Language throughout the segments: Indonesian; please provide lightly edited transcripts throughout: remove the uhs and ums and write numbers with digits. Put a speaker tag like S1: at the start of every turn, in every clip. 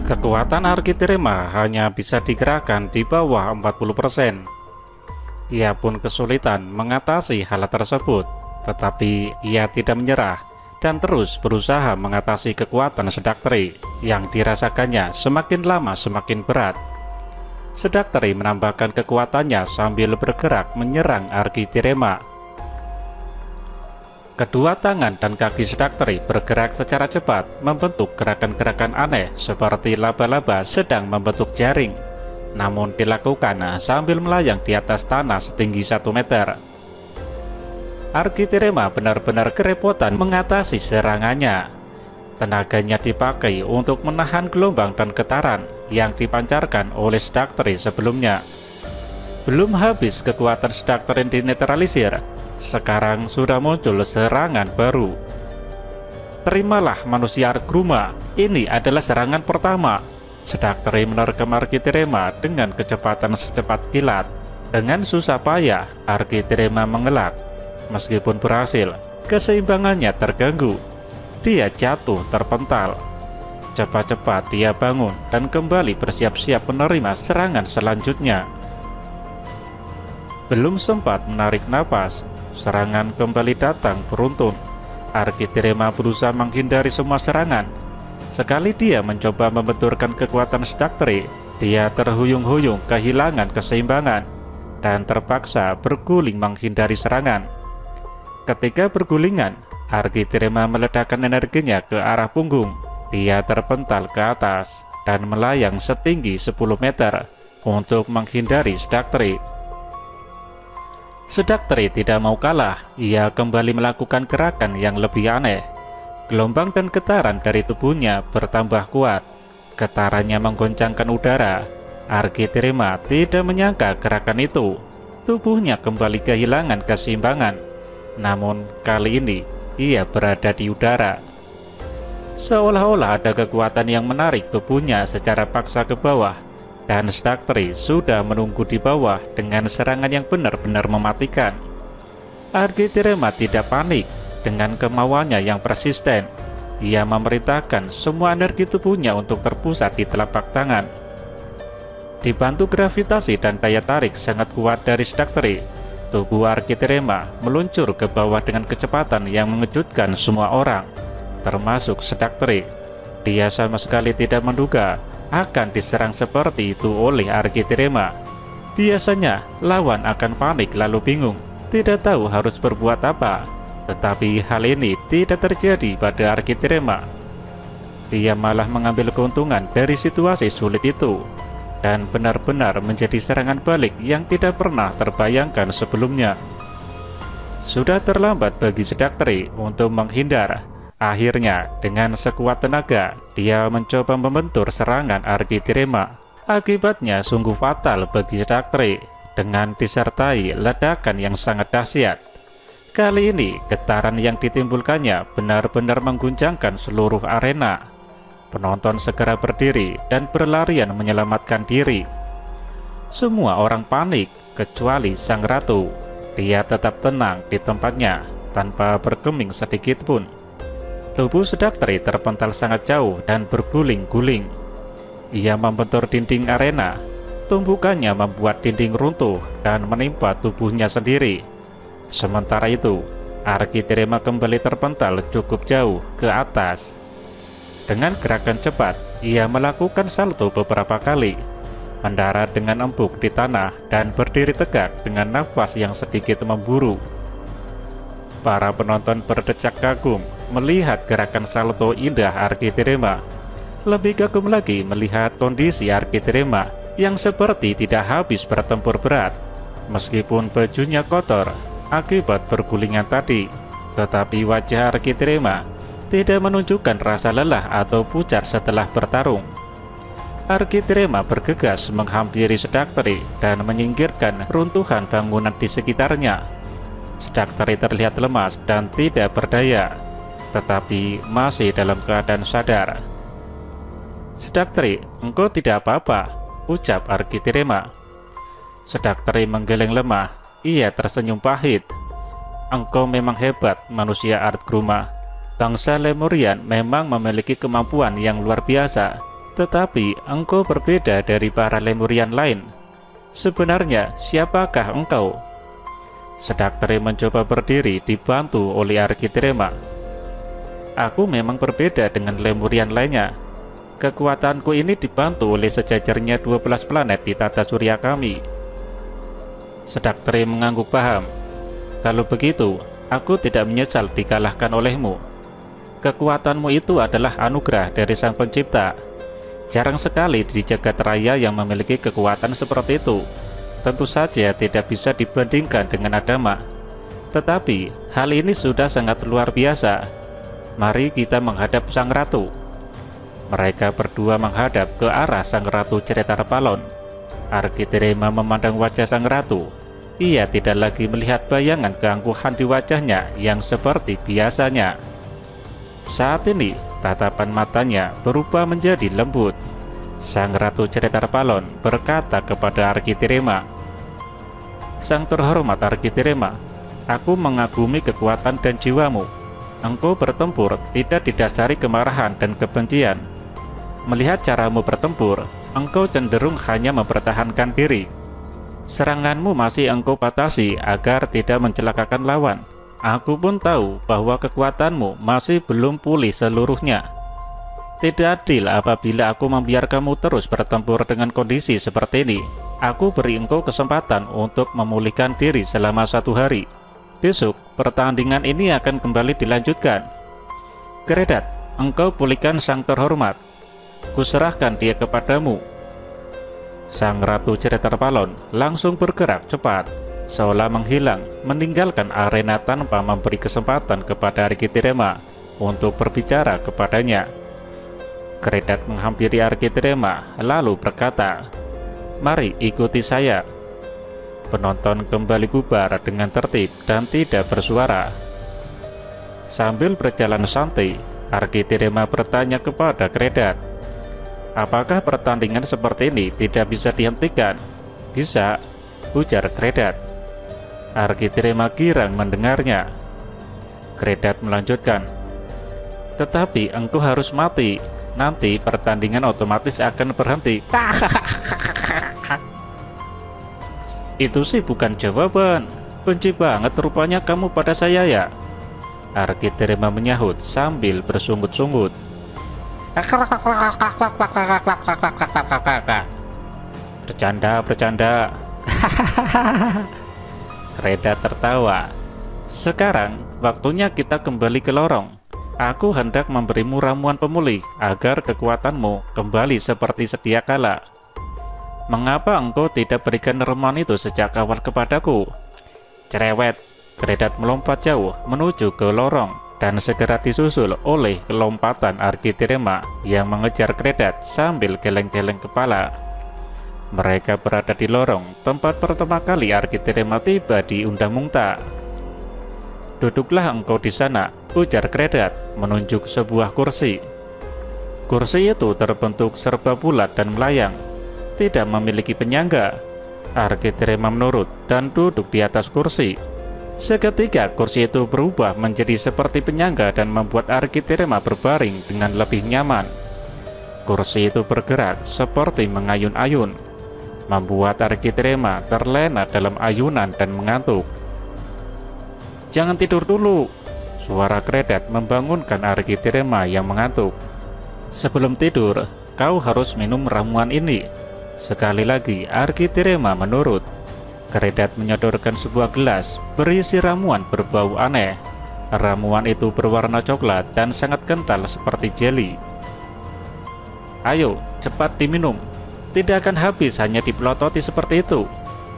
S1: Kekuatan Architrema hanya bisa digerakkan di bawah 40%. Ia pun kesulitan mengatasi hal tersebut, tetapi ia tidak menyerah dan terus berusaha mengatasi kekuatan Sedakteri yang dirasakannya semakin lama semakin berat. Sedakteri menambahkan kekuatannya sambil bergerak menyerang Architrema. Kedua tangan dan kaki Sedakteri bergerak secara cepat, membentuk gerakan-gerakan aneh seperti laba-laba sedang membentuk jaring, namun dilakukan sambil melayang di atas tanah setinggi 1 meter. Architrema benar-benar kerepotan mengatasi serangannya. Tenaganya dipakai untuk menahan gelombang dan getaran yang dipancarkan oleh Sedakteri sebelumnya. Belum habis kekuatan Sedakteri dinetralisir, sekarang sudah muncul serangan baru. Terimalah manusia Argruma, ini adalah serangan pertama. Sedakteri menerkam Architrema dengan kecepatan secepat kilat. Dengan susah payah, Architrema mengelak. Meskipun berhasil, keseimbangannya terganggu. Dia jatuh terpental. Cepat-cepat dia bangun dan kembali bersiap-siap menerima serangan selanjutnya. Belum sempat menarik napas, serangan kembali datang beruntun. Architrema berusaha menghindari semua serangan. Sekali dia mencoba membenturkan kekuatan Sedakteri, dia terhuyung-huyung kehilangan keseimbangan dan terpaksa berguling menghindari serangan. Ketika bergulingan, Architrema meledakkan energinya ke arah punggung. Dia terpental ke atas dan melayang setinggi 10 meter untuk menghindari Sedakteri. Sedakteri tidak mau kalah, ia kembali melakukan gerakan yang lebih aneh. Gelombang dan getaran dari tubuhnya bertambah kuat. Getarannya menggoncangkan udara. Architrema tidak menyangka gerakan itu. Tubuhnya kembali kehilangan keseimbangan. Namun kali ini ia berada di udara. Seolah-olah ada kekuatan yang menarik tubuhnya secara paksa ke bawah, dan Sedakteri sudah menunggu di bawah dengan serangan yang benar-benar mematikan. Architrema tidak panik. Dengan kemauannya yang persisten, ia memerintahkan semua energi tubuhnya untuk terpusat di telapak tangan. Dibantu gravitasi dan daya tarik sangat kuat dari Sedakteri, tubuh Architrema meluncur ke bawah dengan kecepatan yang mengejutkan semua orang, termasuk Sedakteri. Dia sama sekali tidak menduga akan diserang seperti itu oleh Architrema. Biasanya lawan akan panik lalu bingung, tidak tahu harus berbuat apa. Tetapi hal ini tidak terjadi pada Architrema. Dia malah mengambil keuntungan dari situasi sulit itu, dan benar-benar menjadi serangan balik yang tidak pernah terbayangkan sebelumnya. Sudah terlambat bagi Sedakteri untuk menghindar. Akhirnya, dengan sekuat tenaga, dia mencoba membentur serangan Architrema. Akibatnya sungguh fatal bagi Sedakteri, dengan disertai ledakan yang sangat dahsyat. Kali ini, getaran yang ditimbulkannya benar-benar mengguncangkan seluruh arena. Penonton segera berdiri dan berlarian menyelamatkan diri. Semua orang panik, kecuali sang ratu. Dia tetap tenang di tempatnya, tanpa bergeming sedikit pun. Tubuh Sedakteri terpental sangat jauh dan berguling-guling. Ia membentur dinding arena. Tumbukannya membuat dinding runtuh dan menimpa tubuhnya sendiri. Sementara itu, Architrema kembali terpental cukup jauh ke atas. Dengan gerakan cepat, ia melakukan salto beberapa kali, mendarat dengan empuk di tanah dan berdiri tegak dengan nafas yang sedikit memburu. Para penonton berdecak kagum melihat gerakan salto indah Architrema. Lebih kagum lagi melihat kondisi Architrema yang seperti tidak habis bertempur berat, meskipun bajunya kotor akibat pergulingan tadi, tetapi wajah Architrema tidak menunjukkan rasa lelah atau pucat setelah bertarung. Architrema bergegas menghampiri Sedakteri dan menyingkirkan runtuhan bangunan di sekitarnya. Sedakteri terlihat lemas dan tidak berdaya, tetapi masih dalam keadaan sadar. "Sedakteri, engkau tidak apa-apa," ucap Architrema. Sedakteri menggeleng lemah. Ia tersenyum pahit. "Engkau memang hebat, manusia Argruma. Bangsa Lemurian memang memiliki kemampuan yang luar biasa. Tetapi engkau berbeda dari para Lemurian lain. Sebenarnya siapakah engkau? Sedakteri mencoba berdiri dibantu oleh Arkitirema. Aku memang berbeda dengan Lemurian lainnya. Kekuatanku ini dibantu oleh sejajarnya 12 planet di tata surya kami. Sedakteri mengangguk paham. Kalau begitu, aku tidak menyesal dikalahkan olehmu. Kekuatanmu itu adalah anugerah dari Sang Pencipta. Jarang sekali di jagat raya yang memiliki kekuatan seperti itu. Tentu saja tidak bisa dibandingkan dengan Adama. Tetapi hal ini sudah sangat luar biasa. Mari kita menghadap Sang Ratu. Mereka berdua menghadap ke arah Sang Ratu Ceretar Palon. Arkitirema memandang wajah Sang Ratu. Ia tidak lagi melihat bayangan keangkuhan di wajahnya yang seperti biasanya. Saat ini, tatapan matanya berubah menjadi lembut. Sang Ratu Ceretar Palon berkata kepada Arkitirema, "Sang terhormat Arkitirema, aku mengagumi kekuatan dan jiwamu. Engkau bertempur tidak didasari kemarahan dan kebencian. Melihat caramu bertempur, engkau cenderung hanya mempertahankan diri. Seranganmu masih engkau batasi agar tidak mencelakakan lawan. Aku pun tahu bahwa kekuatanmu masih belum pulih seluruhnya. Tidak adil apabila aku membiarkanmu terus bertempur dengan kondisi seperti ini. Aku beri engkau kesempatan untuk memulihkan diri selama 1 hari. Besok, pertandingan ini akan kembali dilanjutkan. Keredat, engkau pulihkan Sang terhormat. Kuserahkan dia kepadamu." Sang Ratu Ceretar Palon langsung bergerak cepat, seolah menghilang, meninggalkan arena tanpa memberi kesempatan kepada Arkitirema untuk berbicara kepadanya. Keredat menghampiri Arkitirema lalu berkata, "Mari ikuti saya." Penonton kembali bubar dengan tertib dan tidak bersuara. Sambil berjalan santai, Arkitirema bertanya kepada Keredat, "Apakah pertandingan seperti ini tidak bisa dihentikan?" "Bisa," ujar Keredat. Arkitirema girang mendengarnya. Keredat melanjutkan, "Tetapi engkau harus mati. Nanti pertandingan otomatis akan berhenti." "Itu sih bukan jawaban. Benci banget rupanya kamu pada saya ya?" Arkitirema menyahut sambil bersungut-sungut. Bercanda. Keredat tertawa. "Sekarang waktunya kita kembali ke lorong. Aku hendak memberimu ramuan pemulih agar kekuatanmu kembali seperti sedia kala." "Mengapa engkau tidak berikan ramuan itu sejak awal kepadaku?" "Cerewet." Keredat melompat jauh menuju ke lorong dan segera disusul oleh kelompatan Arkitirema yang mengejar Keredat sambil geleng-geleng kepala. Mereka berada di lorong tempat pertama kali Arkitirema tiba di Undang Mungta. "Duduklah engkau di sana," ujar Keredat menunjuk sebuah kursi. Kursi itu terbentuk serba bulat dan melayang, tidak memiliki penyangga. Arkitirema menurut dan duduk di atas kursi. Seketika kursi itu berubah menjadi seperti penyangga dan membuat Arkitirema berbaring dengan lebih nyaman. Kursi itu bergerak seperti mengayun-ayun, membuat Arkitirema terlena dalam ayunan dan mengantuk. "Jangan tidur dulu," suara Keredat membangunkan Arkitirema yang mengantuk. "Sebelum tidur, kau harus minum ramuan ini." Sekali lagi Arkitirema menurut. Keredat menyodorkan sebuah gelas berisi ramuan berbau aneh. Ramuan itu berwarna coklat dan sangat kental seperti jeli. "Ayo, cepat diminum. Tidak akan habis hanya dipelototi seperti itu,"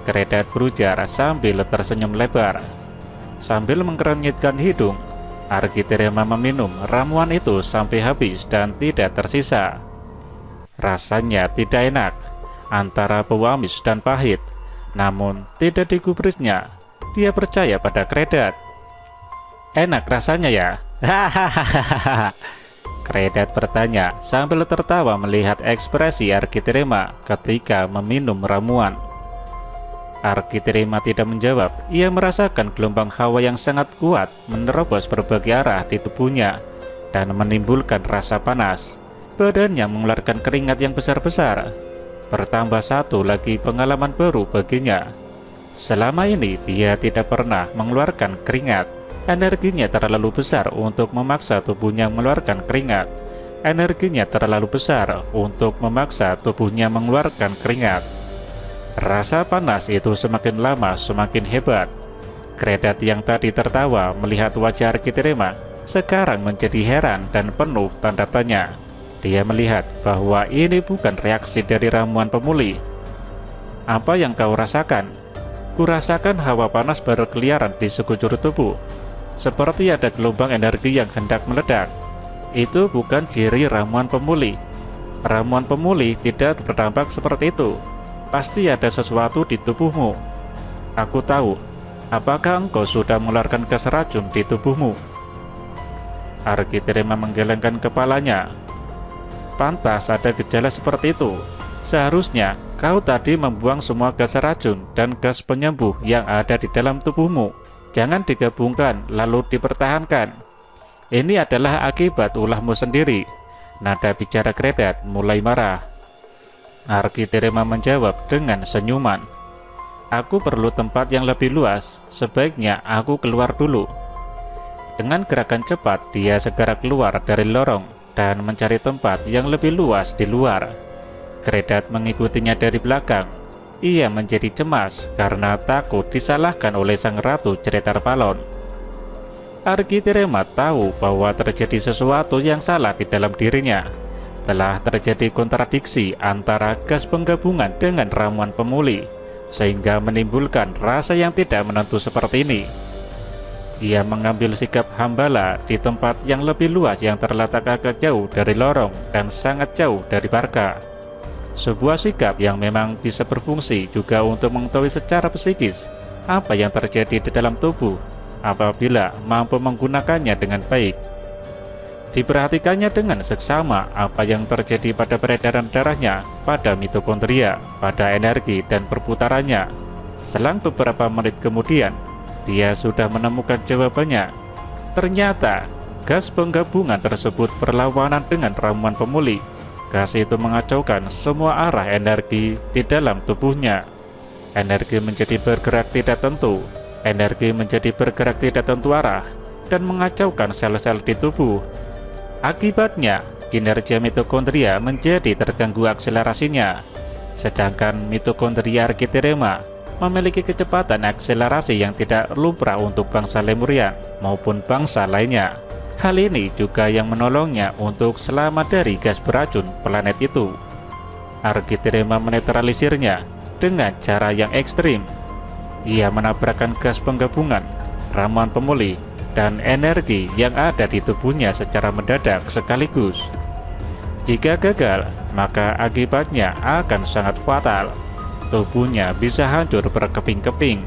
S1: Keredat berujar sambil tersenyum lebar. Sambil mengkerenyitkan hidung, Arkitirema meminum ramuan itu sampai habis dan tidak tersisa. Rasanya tidak enak, antara bau amis dan pahit. Namun tidak digubrisnya. Dia percaya pada Keredat. "Enak rasanya ya?" "Hahaha." Keredat bertanya sambil tertawa melihat ekspresi Arkitirema ketika meminum ramuan. Arkitirema tidak menjawab. Ia merasakan gelombang hawa yang sangat kuat menerobos berbagai arah di tubuhnya dan menimbulkan rasa panas. Badannya mengeluarkan keringat yang besar-besar. Bertambah satu lagi pengalaman baru baginya. Selama ini dia tidak pernah mengeluarkan keringat. Energinya terlalu besar untuk memaksa tubuhnya mengeluarkan keringat. Energinya terlalu besar untuk memaksa tubuhnya mengeluarkan keringat. Rasa panas itu semakin lama semakin hebat. Kredat yang tadi tertawa melihat wajah Arkiterema sekarang menjadi heran dan penuh tanda tanya. Dia melihat bahwa ini bukan reaksi dari ramuan pemulih. Apa yang kau rasakan? Kurasakan hawa panas berkeliaran di sekujur tubuh. Seperti ada gelombang energi yang hendak meledak. Itu bukan ciri ramuan pemulih. Ramuan pemulih tidak berdampak seperti itu. Pasti ada sesuatu di tubuhmu. Aku tahu. Apakah engkau sudah mengeluarkan gas racun di tubuhmu? Arkiterema menggelengkan kepalanya. Pantas ada gejala seperti itu. Seharusnya kau tadi membuang semua gas racun dan gas penyembuh yang ada di dalam tubuhmu. Jangan digabungkan lalu dipertahankan. Ini adalah akibat ulahmu sendiri. Nada bicara Kredat mulai marah. Arkiterema menjawab dengan senyuman. Aku perlu tempat yang lebih luas. Sebaiknya aku keluar dulu. Dengan gerakan cepat dia segera keluar dari lorong dan mencari tempat yang lebih luas di luar. Kredat mengikutinya dari belakang. Ia menjadi cemas karena takut disalahkan oleh sang ratu Ceretar Palon. Arkiterema tahu bahwa terjadi sesuatu yang salah di dalam dirinya. Telah terjadi kontradiksi antara gas penggabungan dengan ramuan pemulih, sehingga menimbulkan rasa yang tidak menentu seperti ini. Ia mengambil sikap hambala di tempat yang lebih luas yang terletak agak jauh dari lorong dan sangat jauh dari Barca. Sebuah sikap yang memang bisa berfungsi juga untuk mengetahui secara psikis apa yang terjadi di dalam tubuh apabila mampu menggunakannya dengan baik. Diperhatikannya dengan seksama apa yang terjadi pada peredaran darahnya, pada mitokondria, pada energi dan perputarannya. Selang beberapa menit kemudian, dia sudah menemukan jawabannya. Ternyata, gas penggabungan tersebut berlawanan dengan ramuan pemulih. Gas itu mengacaukan semua arah energi di dalam tubuhnya. Energi menjadi bergerak tidak tentu. Energi menjadi bergerak tidak tentu arah dan mengacaukan sel-sel di tubuh. Akibatnya, kinerja mitokondria menjadi terganggu akselerasinya. Sedangkan mitokondria Arkiterema memiliki kecepatan akselerasi yang tidak lumrah untuk bangsa Lemurian maupun bangsa lainnya. Hal ini juga yang menolongnya untuk selamat dari gas beracun planet itu. Arkiterema menetralisirnya dengan cara yang ekstrim. Ia menabrakkan gas penggabungan, ramuan pemulih, dan energi yang ada di tubuhnya secara mendadak sekaligus. Jika gagal, maka akibatnya akan sangat fatal. Tubuhnya bisa hancur berkeping-keping